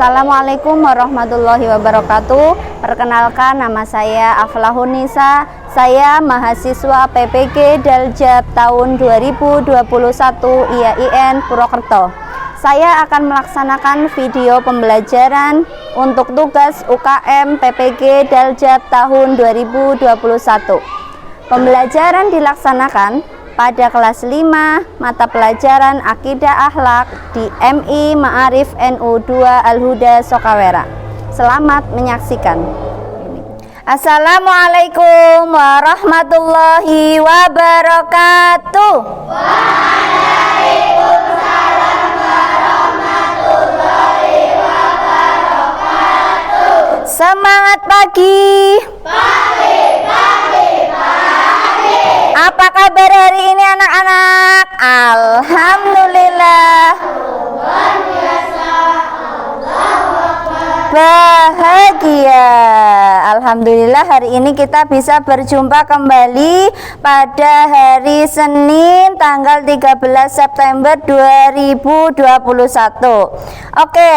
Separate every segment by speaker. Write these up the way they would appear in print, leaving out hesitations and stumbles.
Speaker 1: Assalamualaikum warahmatullahi wabarakatuh. Perkenalkan, nama saya Aflahunisa. Saya mahasiswa PPG Daljab tahun 2021 IAIN Purwokerto. Saya akan melaksanakan video pembelajaran untuk tugas UKM PPG Daljab tahun 2021. Pembelajaran dilaksanakan pada kelas 5 mata pelajaran Akidah Akhlak di MI Ma'arif NU 2 Al-Huda Sokawera. Selamat menyaksikan. Assalamualaikum warahmatullahi wabarakatuh. Waalaikumsalam warahmatullahi wabarakatuh. Semangat pagi. Apa kabar hari ini anak-anak? Alhamdulillah. Bahagia. Alhamdulillah hari ini kita bisa berjumpa kembali pada hari Senin tanggal 13 September 2021. Oke.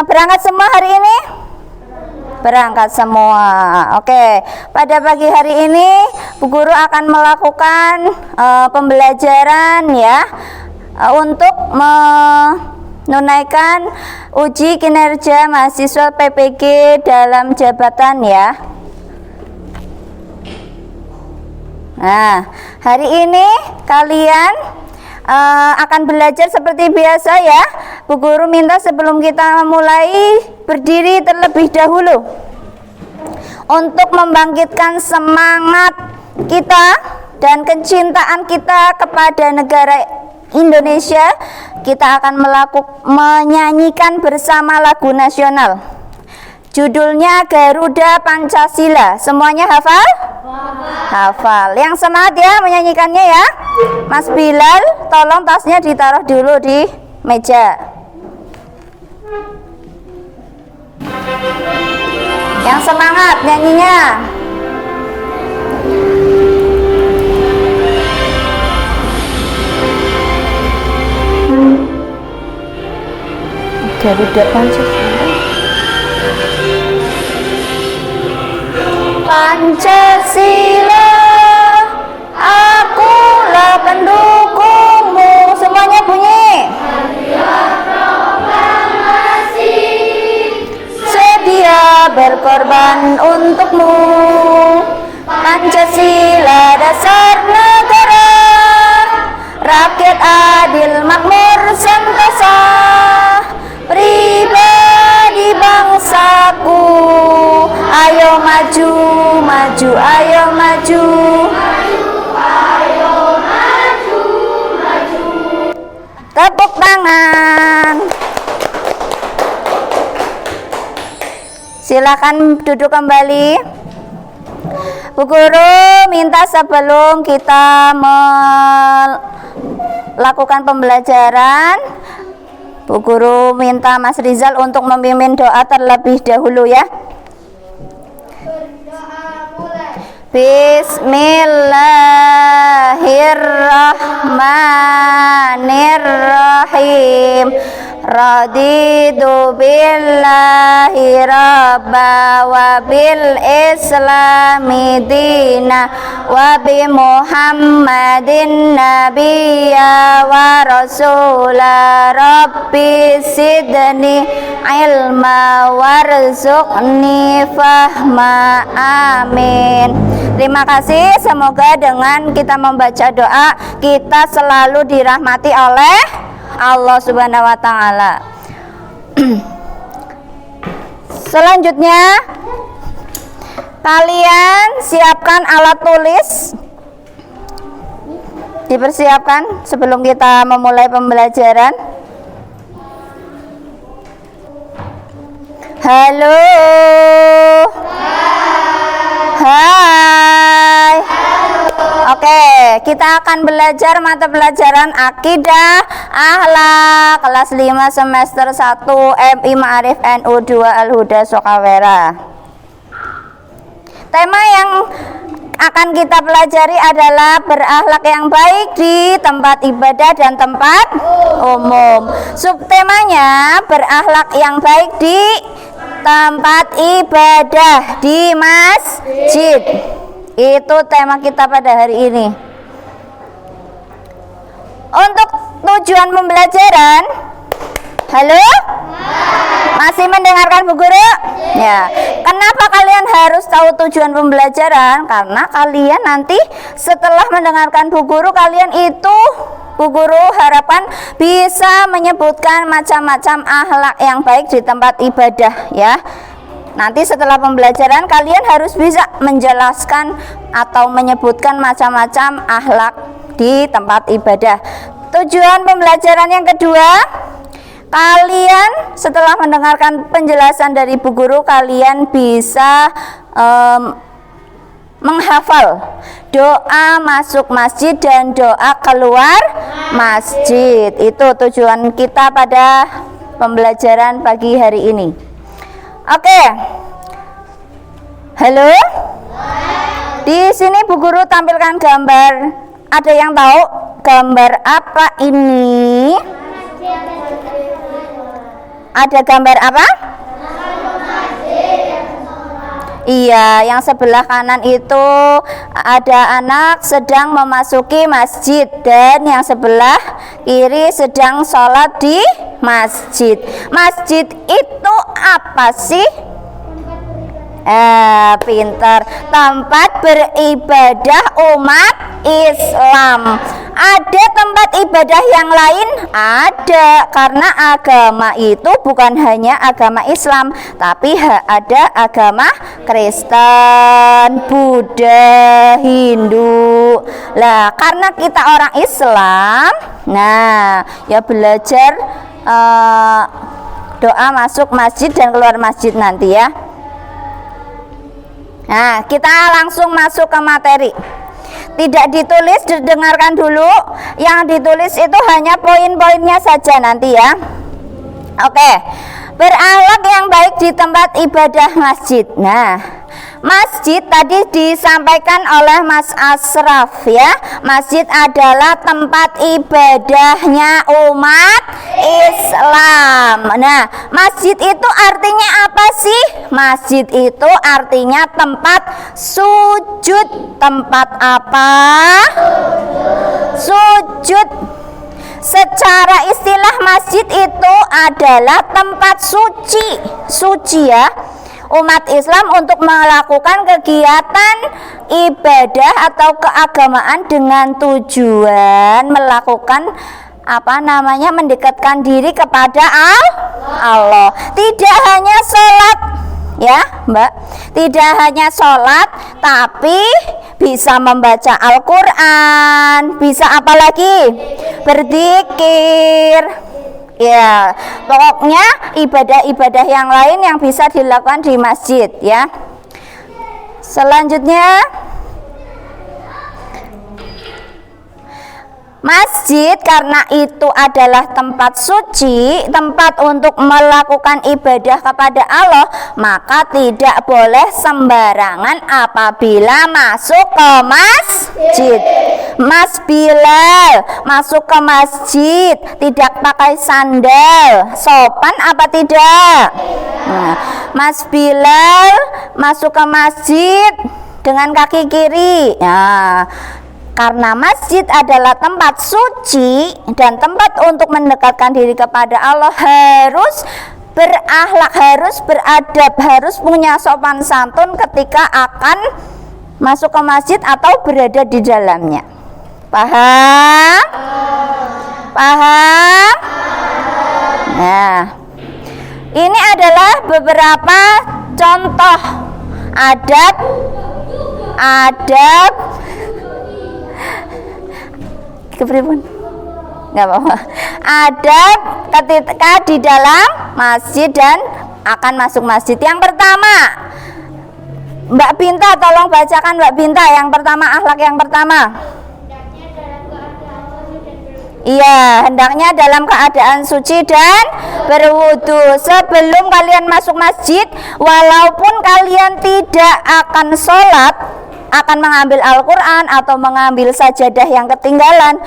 Speaker 1: Berangkat semua hari ini? Berangkat semua. Oke, pada pagi hari ini Bu Guru akan melakukan pembelajaran ya untuk menunaikan uji kinerja mahasiswa PPG dalam jabatan ya. Nah, hari ini kalian akan belajar seperti biasa ya. Bu Guru minta sebelum kita memulai berdiri terlebih dahulu untuk membangkitkan semangat kita dan kecintaan kita kepada negara Indonesia. Kita akan menyanyikan bersama lagu nasional. Judulnya Garuda Pancasila. Semuanya hafal? Hafal. Yang semangat ya menyanyikannya ya. Mas Bilal, tolong tasnya ditaruh dulu di meja. Yang semangat nyanyinya. Garuda Pancasila. Pancasila, akulah pendukungmu. Semuanya bunyi. Sedia berkorban untukmu. Pancasila dasar negara, rakyat adil makmur sentosa, pribadi bangsaku. Ayo maju, maju, ayo maju. Ayo maju, maju. Tepuk tangan. Silakan duduk kembali. Bu Guru minta sebelum kita melakukan pembelajaran, Bu Guru minta Mas Rizal untuk memimpin doa terlebih dahulu ya. Bismillahirrahmanirrahim. Raditu billahi rabba wa bil islami dina wa bi muhammadin nabiyya wa rasula. Rabbi sidni ilma warzuqni fahma. Amin. Terima kasih. Semoga dengan kita membaca doa kita selalu dirahmati oleh Allah Subhanahu wa taala. Selanjutnya kalian siapkan alat tulis. Dipersiapkan sebelum kita memulai pembelajaran. Halo. Hai. Oke, kita akan belajar mata pelajaran Akidah Akhlak kelas 5 semester 1 MI Ma'arif NU 2 Al-Huda Sokawera. Tema yang akan kita pelajari adalah berakhlak yang baik di tempat ibadah dan tempat umum. Subtemanya berakhlak yang baik di tempat ibadah di masjid. Itu tema kita pada hari ini. Untuk tujuan pembelajaran, halo? Masih mendengarkan Bu Guru? Ya. Kenapa kalian harus tahu tujuan pembelajaran? Karena kalian nanti setelah mendengarkan Bu Guru, kalian itu Bu Guru harapkan bisa menyebutkan macam-macam akhlak yang baik di tempat ibadah ya. Nanti setelah pembelajaran kalian harus bisa menjelaskan atau menyebutkan macam-macam akhlak di tempat ibadah. Tujuan pembelajaran yang kedua, kalian setelah mendengarkan penjelasan dari Bu Guru, kalian bisa menghafal doa masuk masjid dan doa keluar masjid. Itu tujuan kita pada pembelajaran pagi hari ini. Oke. Halo? Di sini Bu Guru tampilkan gambar. Ada yang tahu gambar apa ini? Ada gambar apa? Iya, yang sebelah kanan itu ada anak sedang memasuki masjid dan yang sebelah kiri sedang sholat di masjid. Masjid itu apa sih? Pintar. Tempat beribadah umat Islam. Ada tempat ibadah yang lain? Ada, karena agama itu bukan hanya agama Islam, tapi ada agama Kristen, Buddha, Hindu. Lah, karena kita orang Islam, nah ya belajar doa masuk masjid dan keluar masjid nanti ya. Nah, kita langsung masuk ke materi. Tidak ditulis, didengarkan dulu. Yang ditulis itu hanya poin-poinnya saja nanti ya. Oke. Berakhlak yang baik di tempat ibadah masjid. Nah, masjid tadi disampaikan oleh Mas Asraf ya. Masjid adalah tempat ibadahnya umat Islam. Nah, masjid itu artinya apa sih? Masjid itu artinya tempat sujud. Tempat apa? Sujud. Secara istilah masjid itu adalah tempat suci. Suci ya. Umat Islam untuk melakukan kegiatan ibadah atau keagamaan dengan tujuan melakukan mendekatkan diri kepada Allah. Tidak hanya sholat ya Mbak, tidak hanya sholat, tapi bisa membaca Al-Quran, bisa apa lagi? Berzikir. Ya, pokoknya ibadah-ibadah yang lain yang bisa dilakukan di masjid ya. Selanjutnya, masjid karena itu adalah tempat suci, tempat untuk melakukan ibadah kepada Allah, maka tidak boleh sembarangan apabila masuk ke masjid. Mas Bilal masuk ke masjid tidak pakai sandal, sopan apa tidak? Nah, Mas Bilal masuk ke masjid dengan kaki kiri. Nah, karena masjid adalah tempat suci dan tempat untuk mendekatkan diri kepada Allah, harus berakhlak, harus beradab, harus punya sopan santun ketika akan masuk ke masjid atau berada di dalamnya. Paham? Paham? Nah, ini adalah beberapa contoh adab kepribun, nggak apa-apa. Adab ketika di dalam masjid dan akan masuk masjid. Yang pertama, Mbak Binta, tolong bacakan Mbak Binta. Yang pertama, akhlak yang pertama. Iya, hendaknya dalam keadaan suci dan berwudu. Sebelum kalian masuk masjid, walaupun kalian tidak akan sholat, akan mengambil Al-Quran atau mengambil sajadah yang ketinggalan,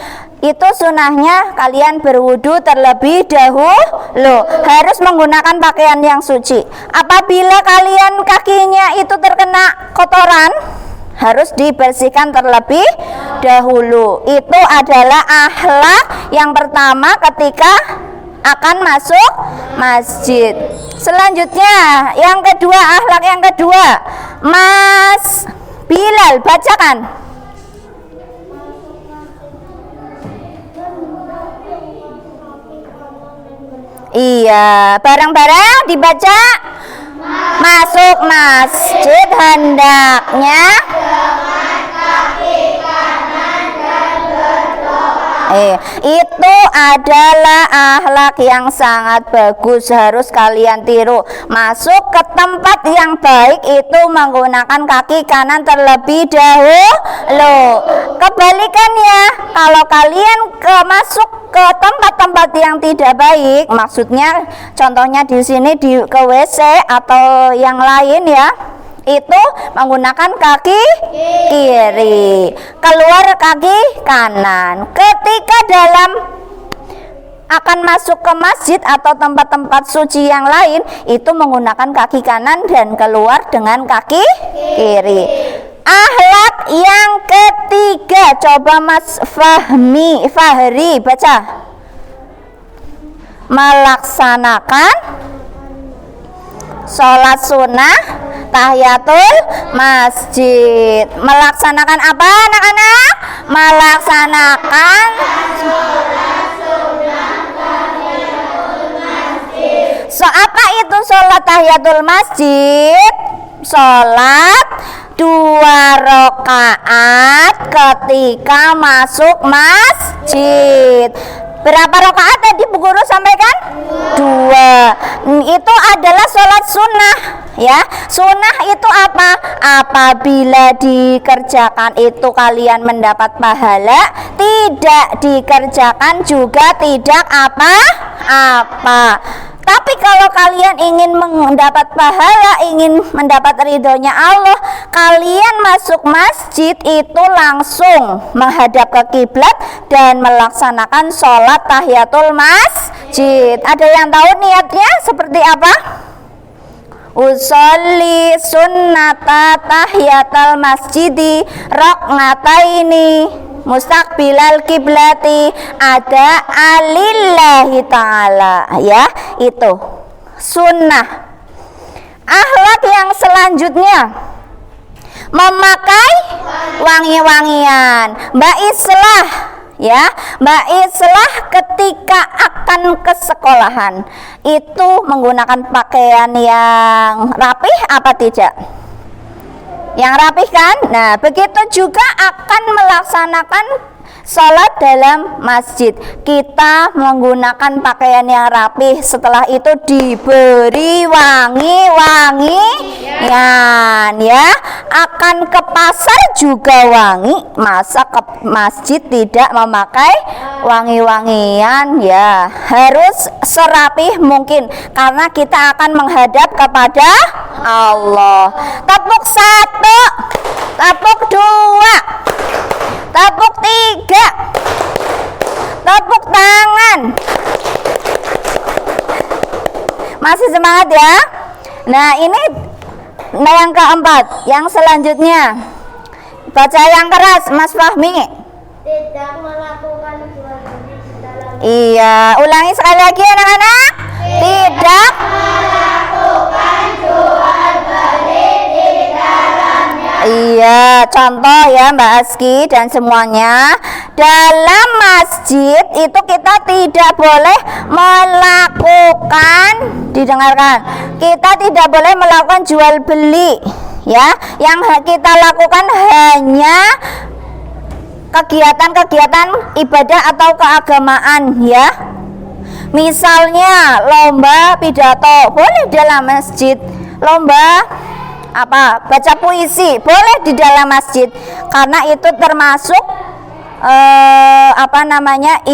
Speaker 1: itu sunahnya kalian berwudu terlebih dahulu, harus menggunakan pakaian yang suci. Apabila kalian kakinya itu terkena kotoran, harus dibersihkan terlebih dahulu. Itu adalah akhlak yang pertama ketika akan masuk masjid. Selanjutnya, yang kedua, akhlak yang kedua, Mas Bilal bacakan. Iya, bareng-bareng dibaca. Masuk masjid hendaknya itu adalah akhlak yang sangat bagus, harus kalian tiru. Masuk ke tempat yang baik itu menggunakan kaki kanan terlebih dahulu. Kebalikannya, kalau kalian masuk ke tempat-tempat yang tidak baik, maksudnya contohnya di sini ke WC atau yang lain ya, itu menggunakan kaki kiri, keluar kaki kanan. Ketika dalam akan masuk ke masjid atau tempat-tempat suci yang lain, itu menggunakan kaki kanan dan keluar dengan kaki kiri. Akhlak yang ketiga, coba Mas Fahri baca. Melaksanakan sholat sunnah tahiyatul masjid. Melaksanakan apa anak-anak? Melaksanakan sholat sunnah tahiyatul masjid. So, apa itu sholat tahiyatul masjid? Sholat 2 rakaat ketika masuk masjid. Berapa rakaat tadi Bu Guru sampaikan? 2. Itu adalah sholat sunnah ya. Sunnah itu apa? Apabila dikerjakan itu kalian mendapat pahala, tidak dikerjakan juga tidak apa-apa. Tapi kalau kalian ingin mendapat pahala, ingin mendapat ridhonya Allah, kalian masuk masjid itu langsung menghadap ke kiblat dan melaksanakan sholat tahiyatul masjid. Ada yang tahu niatnya seperti apa? Usolli sunnata tahiyatul masjidi roknataini mustaqbilal kiblati ada alillahi ta'ala ya. Itu sunnah. Akhlak yang selanjutnya, memakai wangi-wangian. Mbak Islah ya, Mbak Islah ketika akan ke sekolahan itu menggunakan pakaian yang rapih apa tidak? Yang rapih kan? Nah, begitu juga akan melaksanakan sholat dalam masjid. Kita menggunakan pakaian yang rapih, setelah itu diberi wangi-wangian ya. Akan ke pasar juga wangi, masa ke masjid tidak memakai wangi-wangian ya. Harus serapih mungkin karena kita akan menghadap kepada Allah. Tepuk 1, tepuk 2, tepuk 3, tepuk tangan. Masih semangat ya. Nah ini yang keempat, yang selanjutnya baca yang keras Mas Fahmi.
Speaker 2: Tidak melakukan jual beli di dalam.
Speaker 1: Iya, ulangi sekali lagi anak-anak. Tidak
Speaker 2: Melakukan jual beli di dalamnya.
Speaker 1: Iya, contoh ya Mbak Aski dan semuanya. Dalam masjid itu kita tidak boleh melakukan, didengarkan, kita tidak boleh melakukan jual beli ya. Yang kita lakukan hanya kegiatan-kegiatan ibadah atau keagamaan ya. Misalnya lomba pidato boleh di dalam masjid, lomba baca puisi boleh di dalam masjid, karena itu termasuk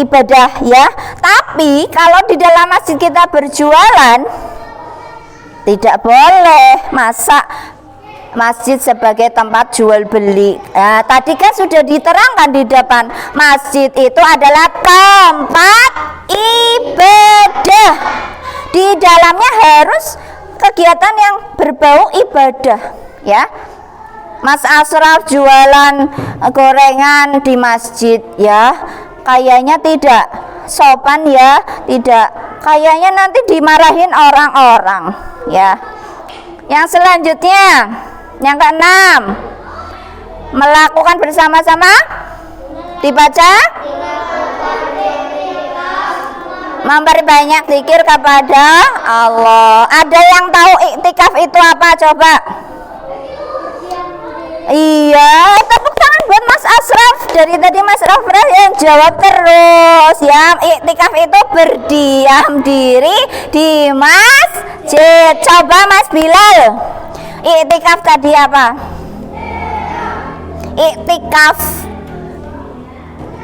Speaker 1: ibadah ya. Tapi kalau di dalam masjid kita berjualan tidak boleh. Masa masjid sebagai tempat jual beli. Nah, tadi kan sudah diterangkan di depan, masjid itu adalah tempat ibadah. Di dalamnya harus kegiatan yang berbau ibadah, ya. Mas Asraf jualan gorengan di masjid, ya. Kayaknya tidak sopan, ya, tidak. Kayaknya nanti dimarahin orang-orang, ya. Yang selanjutnya, yang keenam, melakukan bersama-sama, dibaca, memperbanyak zikir kepada Allah. Ada yang tahu iktikaf itu apa? Coba. Iya, tepuk tangan buat Mas Asraf. Dari tadi Mas Asraf yang jawab terus, ya. Iktikaf itu berdiam diri di masjid. Coba Mas Bilal, iktikaf tadi apa? Iktikaf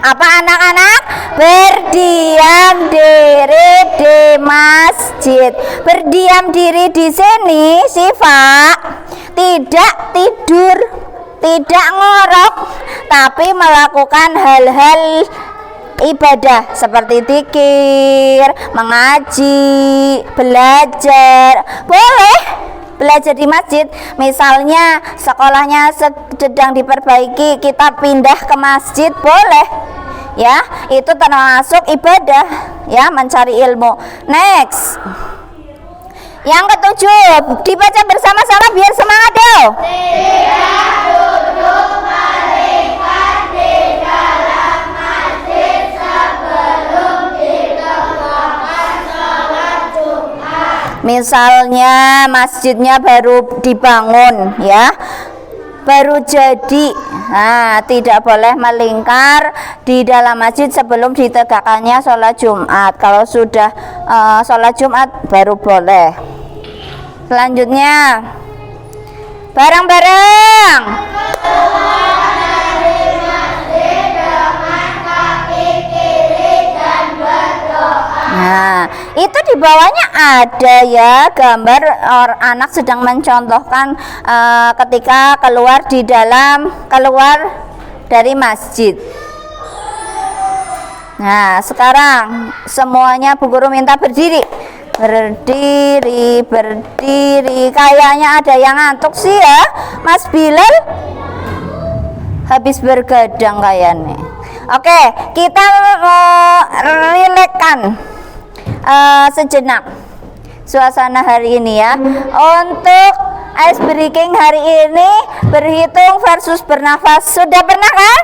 Speaker 1: apa anak-anak? Berdiam diri di masjid. Berdiam diri di sini, Siva, tidak tidur, tidak ngorok, tapi melakukan hal-hal ibadah seperti zikir, mengaji, belajar. Boleh belajar di masjid, misalnya sekolahnya sedang diperbaiki, kita pindah ke masjid, boleh, ya. Itu termasuk ibadah, ya, mencari ilmu. Next, yang ketujuh, dibaca bersama-sama biar semangat dong. Tidak duduk malaikat di dalam masjid sebelum ditegakkan sholat Jumat. Misalnya masjidnya baru dibangun, ya, baru jadi. Nah, tidak boleh melingkar di dalam masjid sebelum ditegakkannya sholat Jumat. Kalau sudah sholat Jumat baru boleh. Selanjutnya, bareng-bareng. Nah, itu di bawahnya ada, ya, gambar anak sedang mencontohkan ketika keluar dari masjid. Nah, sekarang semuanya Bu Guru minta berdiri. Berdiri. Kayaknya ada yang ngantuk sih, ya. Mas Bilal habis bergadang kayaknya. Oke, kita relaxkan sejenak suasana hari ini, ya. Untuk ice breaking hari ini, berhitung versus bernafas. Sudah pernah kan?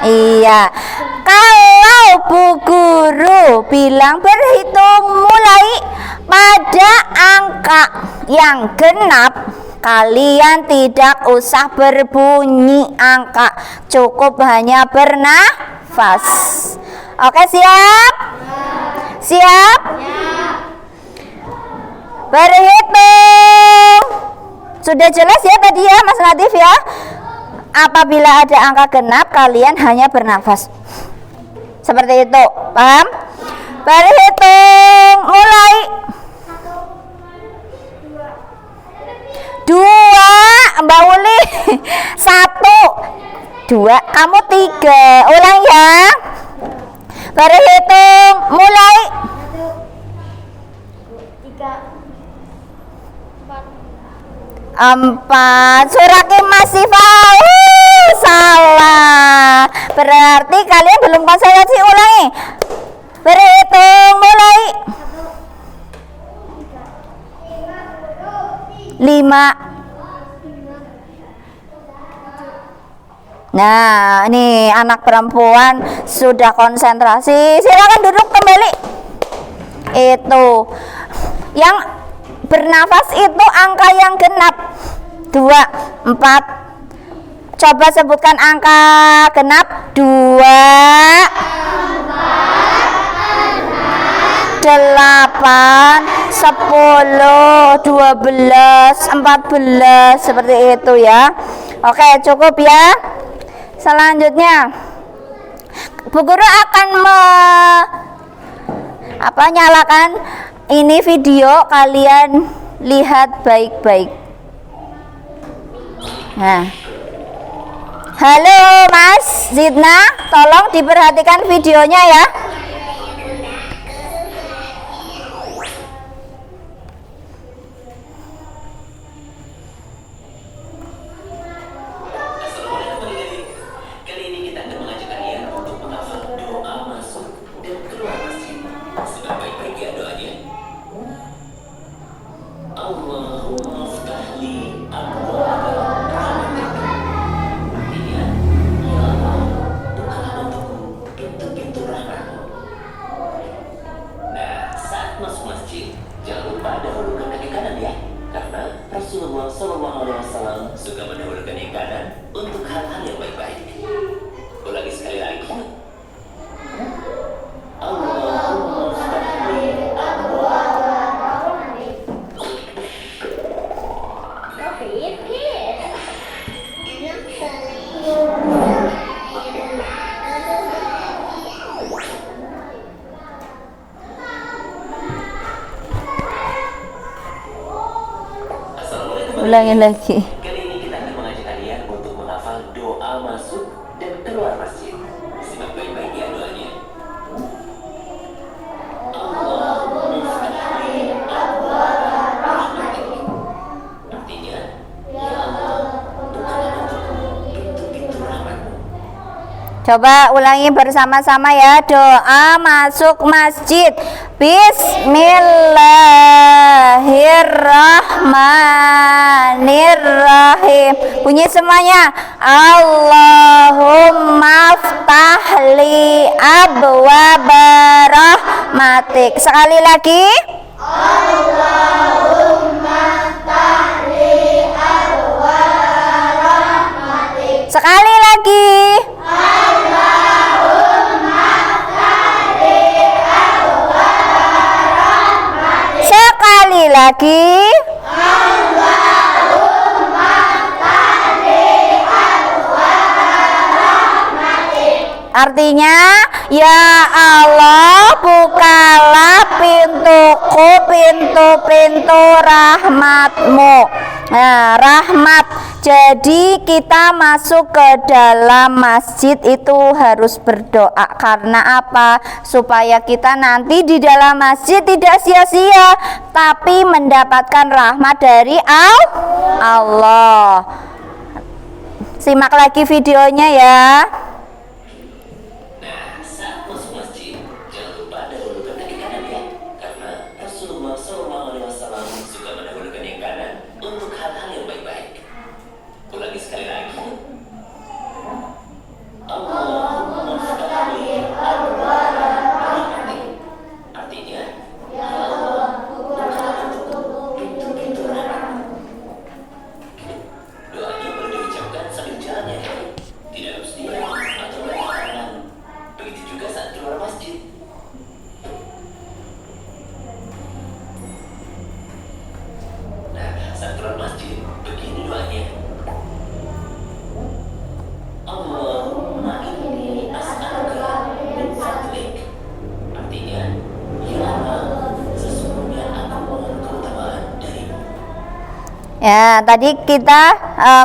Speaker 1: Iya. Kalau Bu Guru bilang berhitung mulai pada angka yang genap, kalian tidak usah berbunyi angka, cukup hanya bernafas. Oke, siap? Siap? Berhitung. Sudah jelas, ya, tadi, ya, Mas Latif, ya. Apabila ada angka genap, kalian hanya bernafas. Seperti itu, paham? Berhitung mulai. 2, Mbak Uli. 1, 2, kamu 3. Ulang, ya. Berhitung mulai. 4. Suraki masih salah. Berarti kalian belum konsentrasi. Ulangi. Berhitung mulai. 5. Nah, ini anak perempuan sudah konsentrasi. Silakan duduk kembali. Itu yang bernafas itu angka yang genap. 2, 4. Coba sebutkan angka genap. 2, 8, 10, 12, 14, seperti itu, ya. Oke, cukup, ya. Selanjutnya Bu Guru akan nyalakan ini video, kalian lihat baik-baik. Nah. Halo Mas Zidna, tolong diperhatikan videonya ya.
Speaker 3: Rasulullah SAW suka mendahulukan yang kanan untuk hal-hal yang baik-baik. Ulangi sekali lagi. Allahumma ftahli abwaaba rahmatik.
Speaker 1: Ulangi lagi.
Speaker 3: Kali ini kita akan mengajak kalian untuk menghafal doa masuk dan keluar masjid. Simak baik-baik ya doanya. Allahumma ftahli abwaaba rahmatik. Artinya, ya Allah, bukalah untukku pintu-pintu rahmatmu.
Speaker 1: Coba ulangi bersama-sama ya. Doa masuk masjid. Bismillahirrahmanirrahim. Bunyi semuanya. Allahumma ftahli abwaaba rahmatik. Sekali lagi. Allahumma ftahli abwaaba rahmatik. Sekali lagi. Sekali lagi. Allahumma ftahli abwaaba rahmatik. Artinya, ya Allah, bukalah pintuku, pintu-pintu rahmatmu. Nah, rahmat. Jadi kita masuk ke dalam masjid itu harus berdoa. Karena apa? Supaya kita nanti di dalam masjid tidak sia-sia, tapi mendapatkan rahmat dari Allah. Simak lagi videonya ya.
Speaker 3: Nah, saat masuk masjid, jangan lupa dahulukan kaki kanan ya. Karena Rasulullah SAW suka mendahulukan yang kanan untuk hal-hal yang baik-baik. Ulangi sekali lagi. Allahumma ftahli abwaaba rahmatik. Artinya, ya Allah, bukalah untukku pintu-pintu rahmatmu. Doanya perlu diucapkan sambil jalan ya. Tidak harus diam atau berhalangan. Begitu juga saat keluar masjid. Nah, saat keluar masjid, begini doanya. Allahumma inni as'aluka min fadlik. Artinya, ya Allah, sesungguhnya aku mohon keutamaan darimu.
Speaker 1: Ya, tadi kita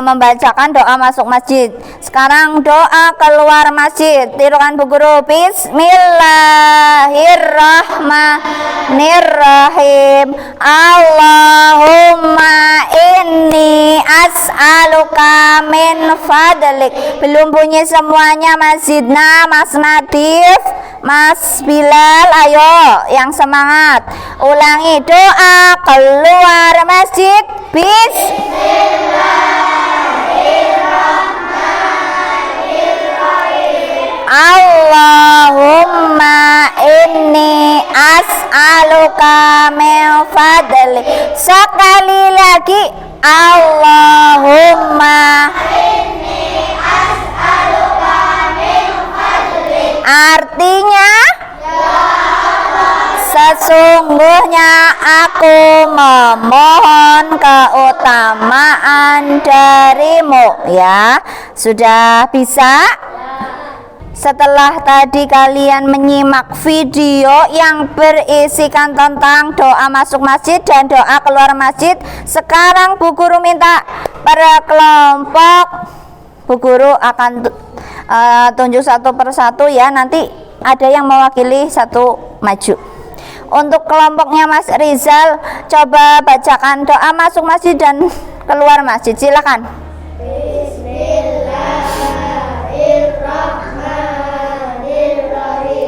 Speaker 1: membacakan doa masuk masjid. Sekarang doa keluar masjid. Tirukan Bu Guru. Bismillahirrahmanirrahim. Allahumma inni as'aluka min fadlik. Belum bunyi semuanya, Mas Zidna, Mas Nadif, Mas Bilal. Ayo, yang semangat. Ulangi doa keluar masjid. Allahumma inni as'aluka min fadlik. Sekali lagi. Allahumma inni as'aluka min fadlik. Artinya, sesungguhnya aku memohon keutamaan darimu. Ya, sudah bisa? Setelah tadi kalian menyimak video yang berisikan tentang doa masuk masjid dan doa keluar masjid, sekarang Bu Guru minta para kelompok, Bu Guru akan tunjuk satu persatu ya, nanti ada yang mewakili satu maju. Untuk kelompoknya Mas Rizal, coba bacakan doa masuk masjid dan keluar masjid, silakan. Bismillahirrahmanirrahim.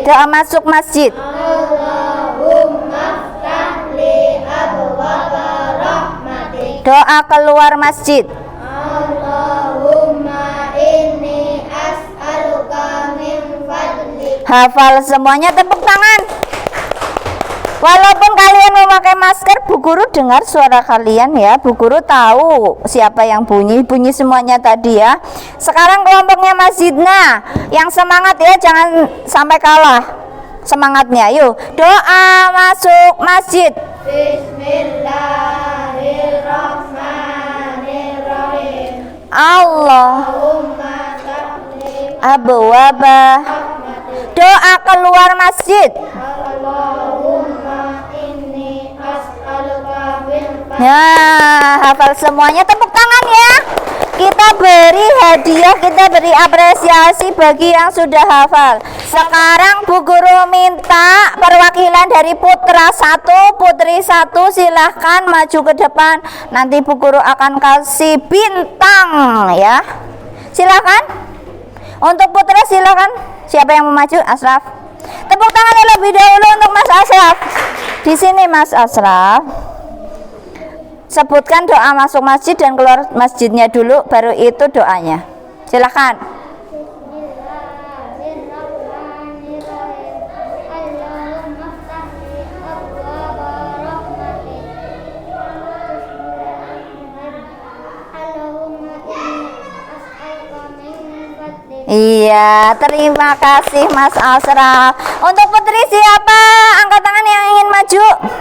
Speaker 1: Doa masuk masjid.
Speaker 2: Allahumma ftahli abwaaba rahmatik.
Speaker 1: Doa keluar masjid.
Speaker 2: Allahumma inni as'aluka min fadlik.
Speaker 1: Hafal semuanya, tepuk tangan. Walaupun kalian memakai masker, Bu Guru dengar suara kalian ya. Bu Guru tahu siapa yang bunyi semuanya tadi ya. Sekarang kelompoknya Mas Zidna, yang semangat ya, jangan sampai kalah semangatnya. Yuk, doa masuk masjid.
Speaker 2: Bismillahirrahmanirrahim.
Speaker 1: Allahumma
Speaker 2: ftahli
Speaker 1: abwaaba. Doa keluar masjid.
Speaker 2: Allahumma inni as'aluka min fadlik.
Speaker 1: Ya, hafal semuanya, tepuk tangan ya. Kita beri hadiah, kita beri apresiasi bagi yang sudah hafal. Sekarang Bu Guru minta perwakilan dari putra 1, putri 1, silahkan maju ke depan. Nanti Bu Guru akan kasih bintang ya. Silahkan. Untuk putra silahkan. Siapa yang mau maju? Asraf. Tepuk tangan terlebih dahulu untuk Mas Asraf. Di sini Mas Asraf. Sebutkan doa masuk masjid dan keluar masjidnya dulu, baru itu doanya. Silakan.
Speaker 2: Bismillahirrahmanirrahim. Allahumma ftahli abwaaba rahmatik. Allahumma inni as'aluka min fadlik.
Speaker 1: Iya, terima kasih Mas Asraf. Untuk putri siapa? Angkat tangan yang ingin maju.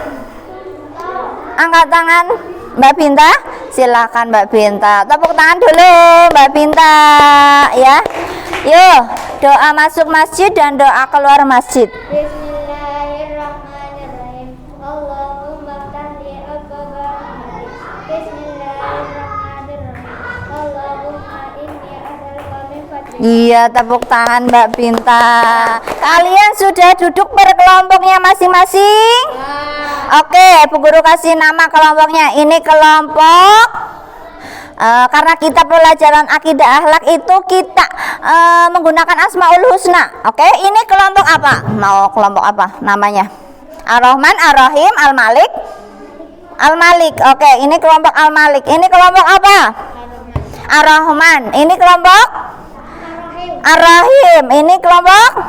Speaker 1: Angkat tangan Mbak Binta. Silakan Mbak Binta. Tepuk tangan dulu Mbak Binta ya. Yuk, doa masuk masjid dan doa keluar masjid.
Speaker 2: Bismillahirrahmanirrahim. Allahumma ftahli abwaaba rahmatik. Bismillahirrahmanirrahim. Allahumma inni as'aluka min fadlik.
Speaker 1: Iya, tepuk tangan Mbak Binta. Kalian sudah duduk per kelompoknya masing-masing? Oke, Bu Guru kasih nama kelompoknya. Ini kelompok karena kita pelajaran akidah akhlak itu kita menggunakan Asmaul Husna. Oke, ini kelompok apa? Mau kelompok apa namanya? Ar-Rahman, Ar-Rahim, Al-Malik. Al-Malik. Oke, ini kelompok Al-Malik. Ini kelompok apa? Ar-Rahman. Ini kelompok Ar-Rahim. Ini kelompok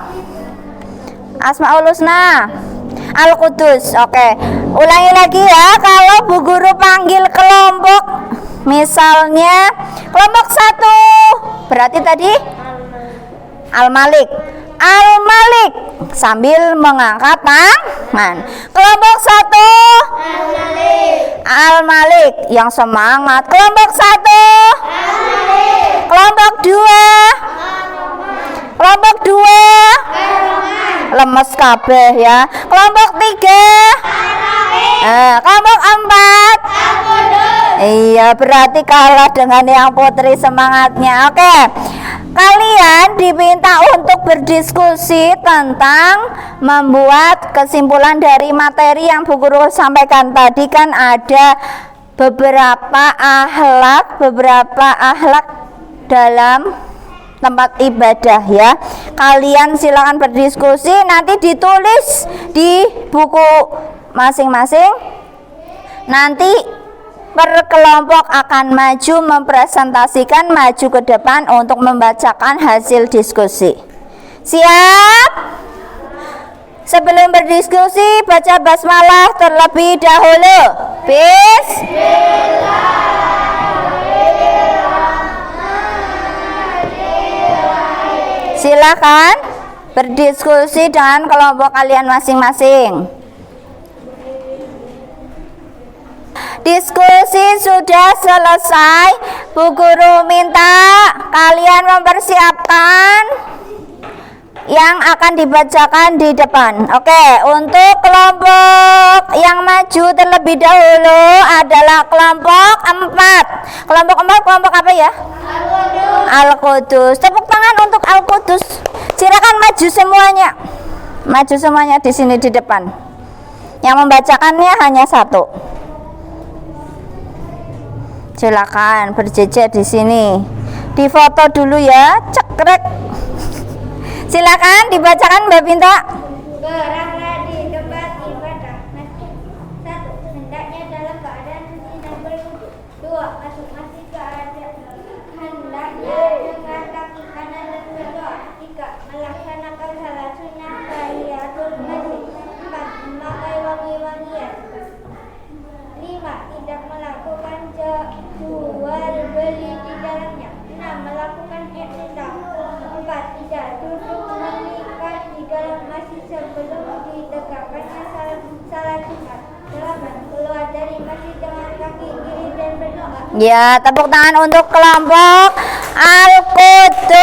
Speaker 1: Asmaul Husna. Al-Qudus. Oke, ulangi lagi ya. Kalau Bu Guru panggil kelompok, misalnya kelompok 1, berarti tadi Al-Malik. Al-Malik sambil mengangkat tangan. Kelompok 1 Al-Malik yang semangat. Kelompok 1 Kelompok 2 Kelompok 2 lemes kabeh ya. Kelompok 3 kelompok 4 iya, berarti kalah dengan yang putri semangatnya. Oke, kalian diminta untuk berdiskusi tentang membuat kesimpulan dari materi yang Bu Guru sampaikan tadi. Kan ada beberapa akhlak dalam tempat ibadah ya. Kalian silakan berdiskusi, nanti ditulis di buku masing-masing. Nanti per kelompok akan maju mempresentasikan, maju ke depan untuk membacakan hasil diskusi. Siap? Sebelum berdiskusi, baca basmalah terlebih dahulu. Silakan berdiskusi dengan kelompok kalian masing-masing. Diskusi sudah selesai. Bu Guru minta kalian mempersiapkan yang akan dibacakan di depan. Oke, untuk kelompok yang maju terlebih dahulu adalah kelompok 4. Kelompok 4 kelompok apa ya? Al-Qudus. Tepuk tangan untuk Al-Qudus. Silakan maju semuanya. Maju semuanya di sini di depan. Yang membacakannya hanya 1. Silakan berjejer di sini. Difoto dulu ya. Cekrek. Silakan dibacakan Mbak Binta.
Speaker 2: Berangkat di tempat ibadah masjid. 1. Hendaknya dalam keadaan suci dan berwudu. 2. Masuk masjid hendaknya dengan kaki kanan dan berdoa. 3. Melaksanakan salat sunnah tahiyatul masjid. 4. Memakai wangi-wangian. 5. Tidak melakukan jual beli di dalamnya. 6. Melakukan i'tikaf. 4. Tidak duduk mengikat di dalam masjid sebelum ditegakkannya salat Jumat. 8. Keluar dari masjid dengan kaki kiri dan berdoa.
Speaker 1: Ya, tepuk tangan untuk kelompok Al-Qudus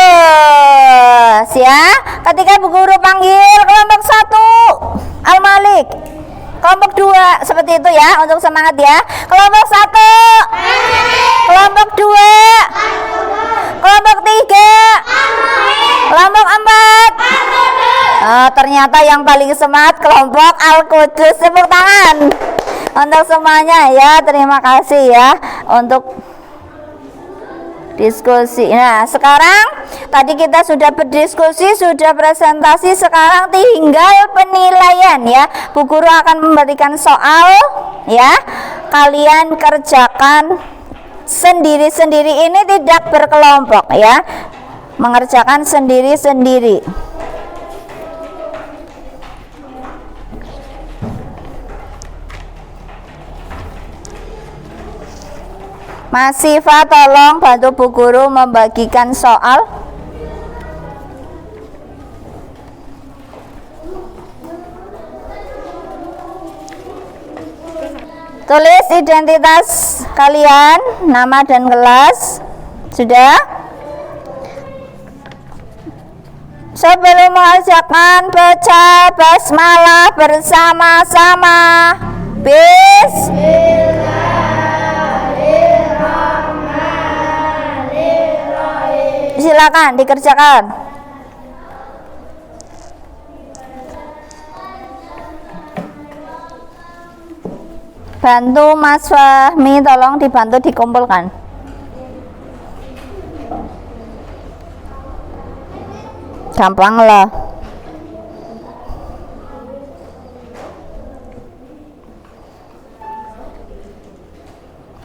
Speaker 1: ya. Ketika Bu Guru panggil kelompok 1 Al-Malik, kelompok 2 seperti itu ya, untuk semangat ya. Kelompok 1, kelompok 2, kelompok 3, kelompok 4. Ternyata yang paling semangat kelompok Al-Qudus. Tepuk tangan untuk semuanya ya. Terima kasih ya untuk diskusi. Nah, sekarang tadi kita sudah berdiskusi, sudah presentasi, sekarang tinggal penilaian ya. Bu Guru akan memberikan soal ya. Kalian kerjakan sendiri-sendiri, ini tidak berkelompok ya. Mengerjakan sendiri-sendiri. Mas Siva, tolong bantu Bu Guru membagikan soal. Tulis identitas kalian, nama dan kelas. Sudah? Sebelum mengerjakan, baca basmalah bersama-sama. Silakan dikerjakan. Bantu Mas Fahmi, tolong dibantu dikumpulkan. Gampang lah.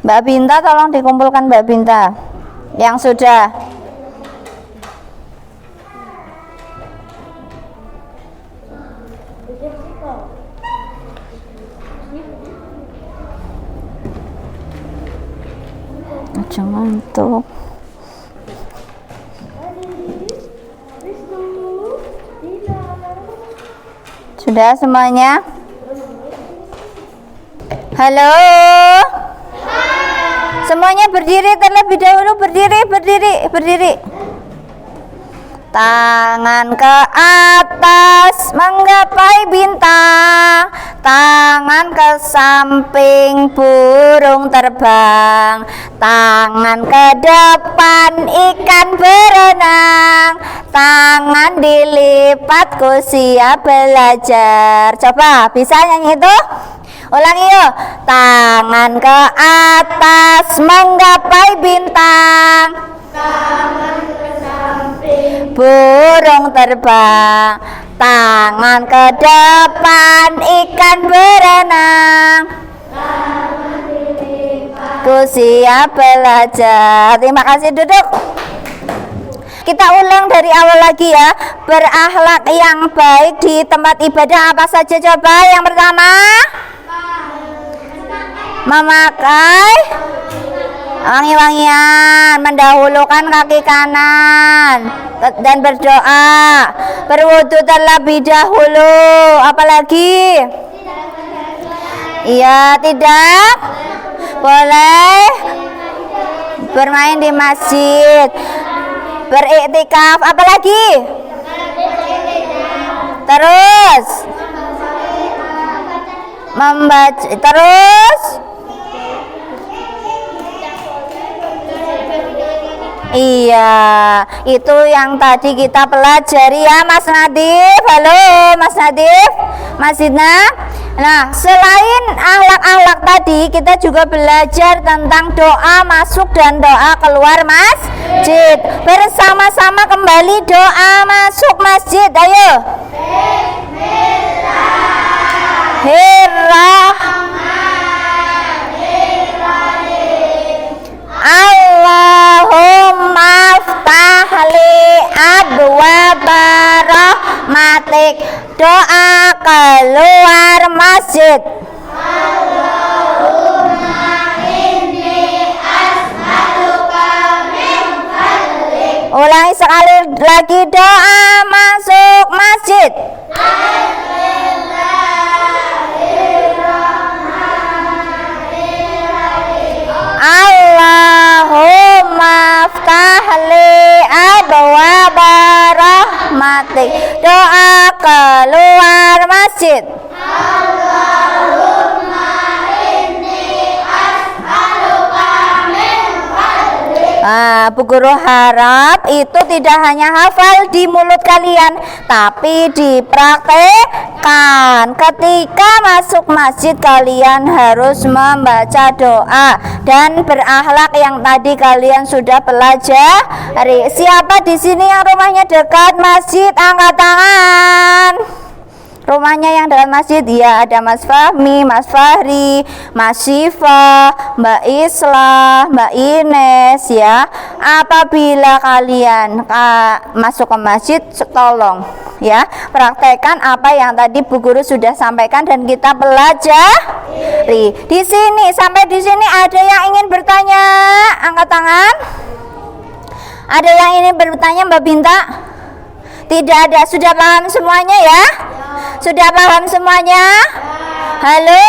Speaker 1: Mbak Binta, tolong dikumpulkan Mbak Binta. Yang sudah. Jangan tuh. Sudah semuanya? Halo? Semuanya berdiri terlebih dahulu, berdiri. Tangan ke atas menggapai bintang, tangan ke samping burung terbang, tangan ke depan ikan berenang, tangan dilipat ku siap belajar. Coba bisa nyanyi itu? Ulangi yuk. Tangan ke atas menggapai bintang, tangan ke samping burung terbang, tangan ke depan ikan berenang, tangan dilipat ku siap belajar. Terima kasih, duduk. Kita ulang dari awal lagi ya. Berakhlak yang baik di tempat ibadah apa saja coba? Yang pertama, memakai wangi-wangian, mendahulukan kaki kanan dan berdoa, berwudu terlebih dahulu. Apalagi? Iya, tidak boleh bermain di masjid, beriktikaf. Apalagi? Terus membaca. Terus iya, itu yang tadi kita pelajari ya Mas Nadif. Halo Mas Nadif, Mas Zidna. Nah, selain akhlak-akhlak tadi, kita juga belajar tentang doa masuk dan doa keluar masjid. Bersama-sama kembali doa masuk masjid. Ayo. Allahumma ftahli abwaba rahmatik. Doa keluar masjid. Ulangi sekali lagi doa masuk masjid. Allahumma ftahli abwaba rahmatik. Doa keluar masjid. Bu Guru harap itu tidak hanya hafal di mulut kalian, tapi dipraktekkan. Ketika masuk masjid, kalian harus membaca doa dan berakhlak yang tadi kalian sudah pelajari. Siapa di sini yang rumahnya dekat masjid? Angkat tangan. Rumahnya yang dekat masjid, ya ada Mas Fahmi, Mas Fahri, Mas Syifa, Mbak Islah, Mbak Ines ya. Apabila kalian masuk ke masjid, tolong ya praktekkan apa yang tadi Bu Guru sudah sampaikan dan kita pelajari. Di sini sampai di sini ada yang ingin bertanya? Angkat tangan. Ada yang ingin bertanya Mbak Binta? Tidak ada, sudah paham semuanya ya? Sudah paham semuanya? Halo?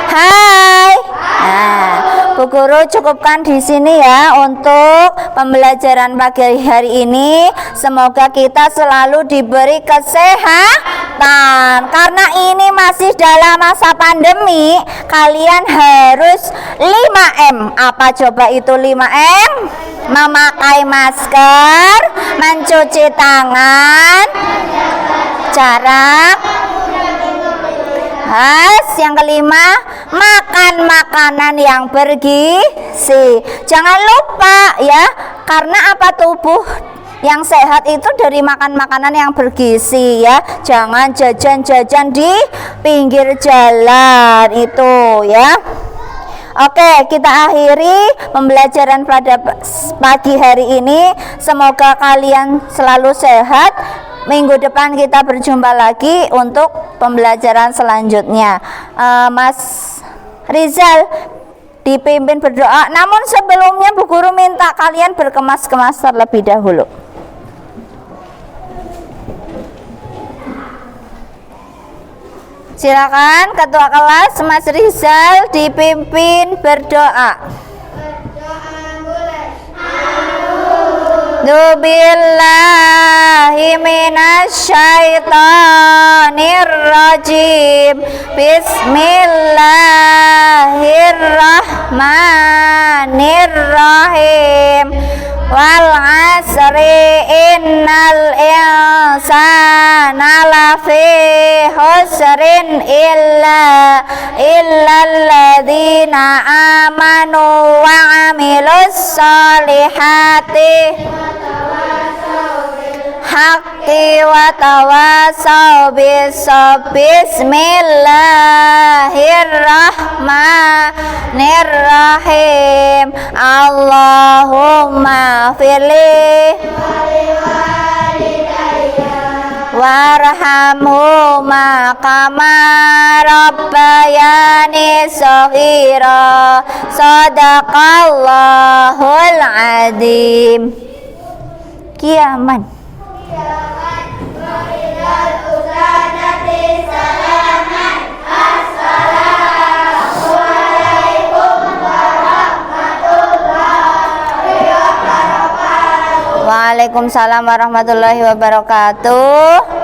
Speaker 1: Hai. Nah, Bu Guru cukupkan di sini ya untuk pembelajaran pagi hari ini. Semoga kita selalu diberi kesehatan. Karena ini masih dalam masa pandemi, kalian harus 5M. Apa coba itu 5M? Memakai masker, mencuci tangan, jarak. Yang kelima, makan makanan yang bergizi. Jangan lupa ya, karena apa, tubuh yang sehat itu dari makan makanan yang bergizi ya. Jangan jajan-jajan di pinggir jalan itu ya. Oke, kita akhiri pembelajaran pada pagi hari ini. Semoga kalian selalu sehat. Minggu depan kita berjumpa lagi untuk pembelajaran selanjutnya. Mas Rizal dipimpin berdoa. Namun sebelumnya Bu Guru minta kalian berkemas-kemas terlebih dahulu. Silakan ketua kelas Mas Rizal dipimpin berdoa. Billahi minasyaitonir rajim. Bismillahirrahmanirrahim. Wal asri innal insana lafi husrin illal ladzina amanu wa amilus solihati haqqi wa tawasau bismillahirrahmanirrahim. Allahumma fili warhamhuma kama rabbayani shaghira. Sadaqallahul adzim. Kiaman. Waalaikumsalam warahmatullahi wabarakatuh.